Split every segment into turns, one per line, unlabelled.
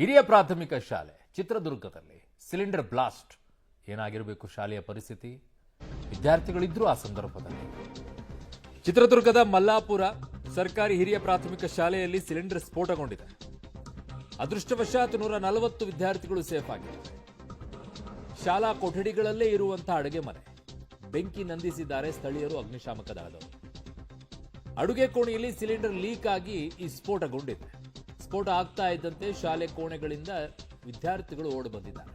ಹಿರಿಯ ಪ್ರಾಥಮಿಕ ಶಾಲೆ ಚಿತ್ರದುರ್ಗದಲ್ಲಿ ಸಿಲಿಂಡರ್ ಬ್ಲಾಸ್ಟ್. ಏನಾಗಿರಬೇಕು ಶಾಲೆಯ ಪರಿಸ್ಥಿತಿ? ವಿದ್ಯಾರ್ಥಿಗಳಿದ್ರು ಆ ಸಂದರ್ಭದಲ್ಲಿ. ಚಿತ್ರದುರ್ಗದ ಮಲ್ಲಾಪುರ ಸರ್ಕಾರಿ ಹಿರಿಯ ಪ್ರಾಥಮಿಕ ಶಾಲೆಯಲ್ಲಿ ಸಿಲಿಂಡರ್ ಸ್ಫೋಟಗೊಂಡಿದೆ. ಅದೃಷ್ಟವಶಾತ್ 140 ವಿದ್ಯಾರ್ಥಿಗಳು ಸೇಫ್ ಆಗಿದ್ದಾರೆ. ಶಾಲಾ ಕೊಠಡಿಗಳಲ್ಲೇ ಇರುವಂತಹ ಅಡುಗೆ ಮನೆ ಬೆಂಕಿ ನಂದಿಸಿದ್ದಾರೆ ಸ್ಥಳೀಯರು, ಅಗ್ನಿಶಾಮಕ ದಳದವರು. ಅಡುಗೆ ಕೋಣೆಯಲ್ಲಿ ಸಿಲಿಂಡರ್ ಲೀಕ್ ಆಗಿ ಈ ಸ್ಫೋಟಗೊಂಡಿದೆ. ಸ್ಫೋಟ ಆಗ್ತಾ ಇದ್ದಂತೆ ಶಾಲೆ ಕೋಣೆಗಳಿಂದ ವಿದ್ಯಾರ್ಥಿಗಳು ಓಡಿ ಬಂದಿದ್ದಾರೆ.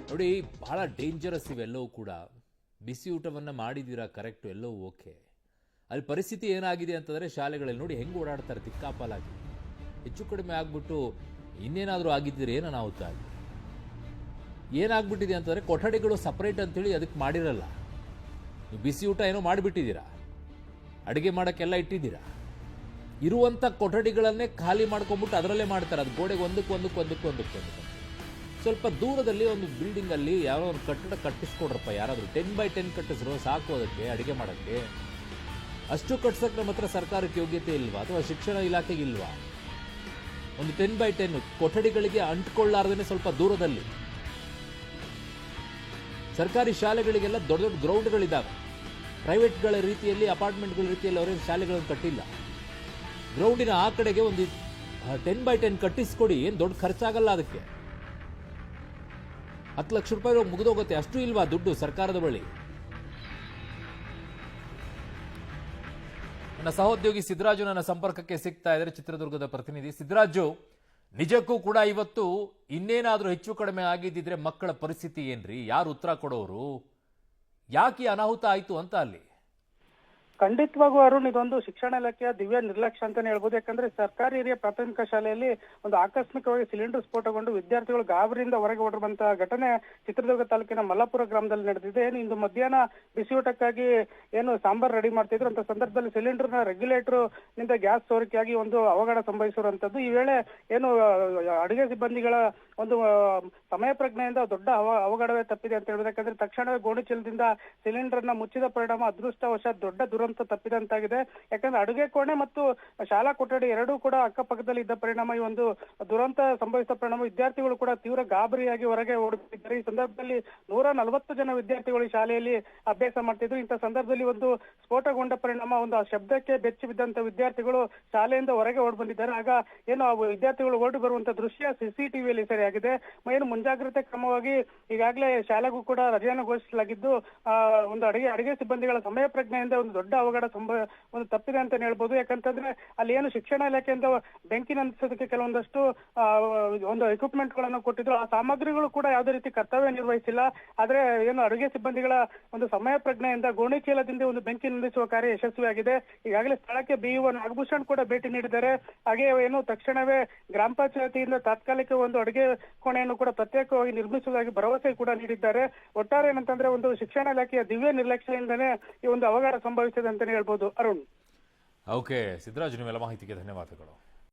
ನೋಡಿ, ಬಹಳ ಡೇಂಜರಸ್ ಇವೆಲ್ಲವೂ ಕೂಡ. ಬಿಸಿ ಊಟವನ್ನ ಮಾಡಿದ್ದೀರಾ, ಕರೆಕ್ಟ್, ಎಲ್ಲವೂ ಓಕೆ. ಅಲ್ಲಿ ಪರಿಸ್ಥಿತಿ ಏನಾಗಿದೆ ಅಂತಂದ್ರೆ ಶಾಲೆಗಳಲ್ಲಿ ನೋಡಿ ಹೆಂಗೆ ಓಡಾಡ್ತಾರೆ ತಿಕ್ಕಾಪಾಲಾಗಿ. ಹೆಚ್ಚು ಕಡಿಮೆ ಆಗ್ಬಿಟ್ಟು ಇನ್ನೇನಾದರೂ ಆಗಿದ್ದರೆ ಏನೋ ಅನಾಹುತ ಆಗಿ ಏನಾಗ್ಬಿಟ್ಟಿದೆ ಅಂತಂದ್ರೆ ಕೊಠಡಿಗಳು ಸಪರೇಟ್ ಅಂತೇಳಿ ಅದಕ್ಕೆ ಮಾಡಿರಲ್ಲ. ನೀವು ಬಿಸಿ ಊಟ ಏನೋ ಮಾಡಿಬಿಟ್ಟಿದ್ದೀರಾ, ಅಡುಗೆ ಮಾಡೋಕ್ಕೆಲ್ಲ ಇಟ್ಟಿದ್ದೀರಾ. ಇರುವಂಥ ಕೊಠಡಿಗಳನ್ನೇ ಖಾಲಿ ಮಾಡ್ಕೊಂಡ್ಬಿಟ್ಟು ಅದರಲ್ಲೇ ಮಾಡ್ತಾರೆ. ಅದು ಗೋಡೆಗೆ ಒಂದಕ್ಕೆ ಸ್ವಲ್ಪ ದೂರದಲ್ಲಿ ಒಂದು ಬಿಲ್ಡಿಂಗಲ್ಲಿ ಯಾರೋ ಒಂದು ಕಟ್ಟಡ ಕಟ್ಟಿಸ್ಕೊಡ್ರಪ್ಪ, ಯಾರಾದರೂ 10x10 ಕಟ್ಟಿಸ್ರು ಸಾಕು ಅದಕ್ಕೆ ಅಡುಗೆ ಮಾಡೋಕ್ಕೆ. ಅಷ್ಟು ಕಟ್ಸಕ್ಕೆ ನಮ್ಮ ಹತ್ರ ಸರ್ಕಾರಕ್ಕೆ ಯೋಗ್ಯತೆ ಇಲ್ವಾ, ಅಥವಾ ಶಿಕ್ಷಣ ಇಲಾಖೆಗೆ ಇಲ್ವಾ? ಒಂದು 10x10 ಕೊಠಡಿಗಳಿಗೆ ಅಂಟ್ಕೊಳ್ಳಾರ್ದೇ ಸ್ವಲ್ಪ ದೂರದಲ್ಲಿ. ಸರ್ಕಾರಿ ಶಾಲೆಗಳಿಗೆಲ್ಲ ದೊಡ್ಡ ದೊಡ್ಡ ಗ್ರೌಂಡ್ಗಳಿದ್ದಾವೆ. ಪ್ರೈವೇಟ್ಗಳ ರೀತಿಯಲ್ಲಿ, ಅಪಾರ್ಟ್ಮೆಂಟ್ಗಳ ರೀತಿಯಲ್ಲಿ ಅವರೇನು ಶಾಲೆಗಳನ್ನು ಕಟ್ಟಿಲ್ಲ. ಗ್ರೌಂಡಿನ ಆ ಕಡೆಗೆ ಒಂದು 10x10 ಕಟ್ಟಿಸ್ಕೊಡಿ, ಏನು ದೊಡ್ಡ ಖರ್ಚಾಗಲ್ಲ ಅದಕ್ಕೆ. 10 ಲಕ್ಷ ರೂಪಾಯಿ ಮುಗಿದೋಗುತ್ತೆ. ಅಷ್ಟು ಇಲ್ವಾ ದುಡ್ಡು ಸರ್ಕಾರದ ಬಳಿ? ನನ್ನ ಸಹೋದ್ಯೋಗಿ ಸಿದ್ದರಾಜು ನನ್ನ ಸಂಪರ್ಕಕ್ಕೆ ಸಿಗ್ತಾ ಇದ್ದಾರೆ, ಚಿತ್ರದುರ್ಗದ ಪ್ರತಿನಿಧಿ. ಸಿದ್ದರಾಜು, ನಿಜಕ್ಕೂ ಕೂಡ ಇವತ್ತು ಇನ್ನೇನಾದ್ರೂ ಹೆಚ್ಚು ಕಡಿಮೆ ಆಗಿದ್ದಿದ್ರೆ ಮಕ್ಕಳ ಪರಿಸ್ಥಿತಿ ಏನ್ರಿ? ಯಾರು ಉತ್ತರ ಕೊಡೋರು? ಯಾಕೆ ಅನಾಹುತ ಆಯ್ತು ಅಂತ ಅಲ್ಲಿ?
ಖಂಡಿತವಾಗೂ ಅರುಣ್, ಇದೊಂದು ಶಿಕ್ಷಣ ಇಲಾಖೆಯ ದಿವ್ಯ ನಿರ್ಲಕ್ಷ್ಯ ಅಂತಾನೆ ಹೇಳ್ಬೋದು. ಯಾಕಂದ್ರೆ ಸರ್ಕಾರಿ ಹಿರಿಯ ಪ್ರಾಥಮಿಕ ಶಾಲೆಯಲ್ಲಿ ಒಂದು ಆಕಸ್ಮಿಕವಾಗಿ ಸಿಲಿಂಡರ್ ಸ್ಫೋಟಗೊಂಡು ವಿದ್ಯಾರ್ಥಿಗಳು ಗಾಬರಿಯಿಂದ ಹೊರಗೆ ಹೊರಡುವಂತಹ ಘಟನೆ ಚಿತ್ರದುರ್ಗ ತಾಲೂಕಿನ ಮಲ್ಲಾಪುರ ಗ್ರಾಮದಲ್ಲಿ ನಡೆದಿದೆ. ಇಂದು ಮಧ್ಯಾಹ್ನ ಬಿಸಿ ಊಟಕ್ಕಾಗಿ ಏನು ಸಾಂಬಾರ್ ರೆಡಿ ಮಾಡ್ತಿದ್ರು ಅಂತ ಸಂದರ್ಭದಲ್ಲಿ ಸಿಲಿಂಡರ್ನ ರೆಗ್ಯುಲೇಟರ್ ನಿಂದ ಗ್ಯಾಸ್ ಸೋರಿಕೆಯಾಗಿ ಒಂದು ಅವಘಡ ಸಂಭವಿಸಿರುವಂತದ್ದು. ಈ ವೇಳೆ ಏನು ಅಡುಗೆ ಸಿಬ್ಬಂದಿಗಳ ಒಂದು ಸಮಯ ಪ್ರಜ್ಞೆಯಿಂದ ದೊಡ್ಡ ಅವಘಡವೇ ತಪ್ಪಿದೆ ಅಂತ ಹೇಳ್ಬೋದು. ಯಾಕಂದ್ರೆ ತಕ್ಷಣವೇ ಗೋಣಿ ಚೀಲದಿಂದ ಸಿಲಿಂಡರ್ನ ಮುಚ್ಚಿದ ಪರಿಣಾಮ ಅದೃಷ್ಟವಶಾತ್ ದೊಡ್ಡ ದುರಂತ ತಪ್ಪಿದಂತಾಗಿದೆ. ಯಾಕಂದ್ರೆ ಅಡುಗೆ ಕೋಣೆ ಮತ್ತು ಶಾಲಾ ಕೊಠಡಿ ಎರಡೂ ಕೂಡ ಅಕ್ಕಪಕ್ಕದಲ್ಲಿ ಇದ್ದ ಪರಿಣಾಮ ಈ ಒಂದು ದುರಂತ ಸಂಭವಿಸಿದ ಪರಿಣಾಮ ವಿದ್ಯಾರ್ಥಿಗಳು ಕೂಡ ತೀವ್ರ ಗಾಬರಿಯಾಗಿ ಹೊರಗೆ ಓಡುತ್ತಿದ್ದಾರೆ. ಈ ಸಂದರ್ಭದಲ್ಲಿ 140 ಜನ ವಿದ್ಯಾರ್ಥಿಗಳು ಶಾಲೆಯಲ್ಲಿ ಅಭ್ಯಾಸ ಮಾಡ್ತಿದ್ರು. ಇಂಥ ಸಂದರ್ಭದಲ್ಲಿ ಒಂದು ಸ್ಫೋಟಗೊಂಡ ಪರಿಣಾಮ ಒಂದು ಶಬ್ದಕ್ಕೆ ಬೆಚ್ಚಿ ಬಿದ್ದಂತ ವಿದ್ಯಾರ್ಥಿಗಳು ಶಾಲೆಯಿಂದ ಹೊರಗೆ ಓಡಿ ಬಂದಿದ್ದಾರೆ. ಆಗ ಏನು ಆ ವಿದ್ಯಾರ್ಥಿಗಳು ಓಡಿ ಬರುವಂತ ದೃಶ್ಯ ಸಿಸಿಟಿವಿಯಲ್ಲಿ ಸೆರೆಯಾಗಿದೆ. ಏನು ಮುಂಜಾಗ್ರತೆ ಕ್ರಮವಾಗಿ ಈಗಾಗಲೇ ಶಾಲೆಗೂ ಕೂಡ ರಜೆಯನ್ನು ಘೋಷಿಸಲಾಗಿದ್ದು, ಒಂದು ಅಡುಗೆ ಸಿಬ್ಬಂದಿಗಳ ಸಮಯ ಪ್ರಜ್ಞೆಯಿಂದ ಒಂದು ದೊಡ್ಡ ಅವಘಡ ಒಂದು ತಪ್ಪಿದೆ ಅಂತ ಹೇಳ್ಬೋದು. ಯಾಕಂತಂದ್ರೆ ಅಲ್ಲಿ ಏನು ಶಿಕ್ಷಣ ಇಲಾಖೆಯಿಂದ ಬೆಂಕಿ ನಂದಿಸೋದಕ್ಕೆ ಕೆಲವೊಂದಷ್ಟು ಒಂದು ಎಕ್ವಿಪ್ಮೆಂಟ್ ಗಳನ್ನು ಕೊಟ್ಟಿದ್ರು. ಆ ಸಾಮಗ್ರಿಗಳು ಕೂಡ ಯಾವುದೇ ರೀತಿ ಕರ್ತವ್ಯ ನಿರ್ವಹಿಸಿಲ್ಲ. ಆದ್ರೆ ಏನು ಅಡುಗೆ ಸಿಬ್ಬಂದಿಗಳ ಒಂದು ಸಮಯ ಪ್ರಜ್ಞೆಯಿಂದ ಗೋಣಿ ಚೀಲದಿಂದ ಒಂದು ಬೆಂಕಿ ನಂದಿಸುವ ಕಾರ್ಯ ಯಶಸ್ವಿಯಾಗಿದೆ. ಈಗಾಗಲೇ ಸ್ಥಳಕ್ಕೆ BO ನಾಗಭೂಷಣ್ ಕೂಡ ಭೇಟಿ ನೀಡಿದ್ದಾರೆ. ಹಾಗೆ ಏನು ತಕ್ಷಣವೇ ಗ್ರಾಮ ಪಂಚಾಯತಿಯಿಂದ ತಾತ್ಕಾಲಿಕ ಒಂದು ಅಡುಗೆ ಕೋಣೆಯನ್ನು ಕೂಡ ಪ್ರತ್ಯೇಕವಾಗಿ ನಿರ್ಮಿಸುವುದಾಗಿ ಭರವಸೆ ಕೂಡ ನೀಡಿದ್ದಾರೆ. ಒಟ್ಟಾರೆ ಏನಂತಂದ್ರೆ ಒಂದು ಶಿಕ್ಷಣ ಇಲಾಖೆಯ ದಿವ್ಯ ನಿರ್ಲಕ್ಷ್ಯದಿಂದನೇ ಈ ಒಂದು ಅವಘಡ ಸಂಭವಿಸಿದೆ ಅಂತಾನೆ ಹೇಳ್ಬೋದು ಅರುಣ್.
ಓಕೆ ಸಿದ್ದರಾಜು, ನಿಮ್ಮೆಲ್ಲ ಮಾಹಿತಿಗೆ ಧನ್ಯವಾದಗಳು.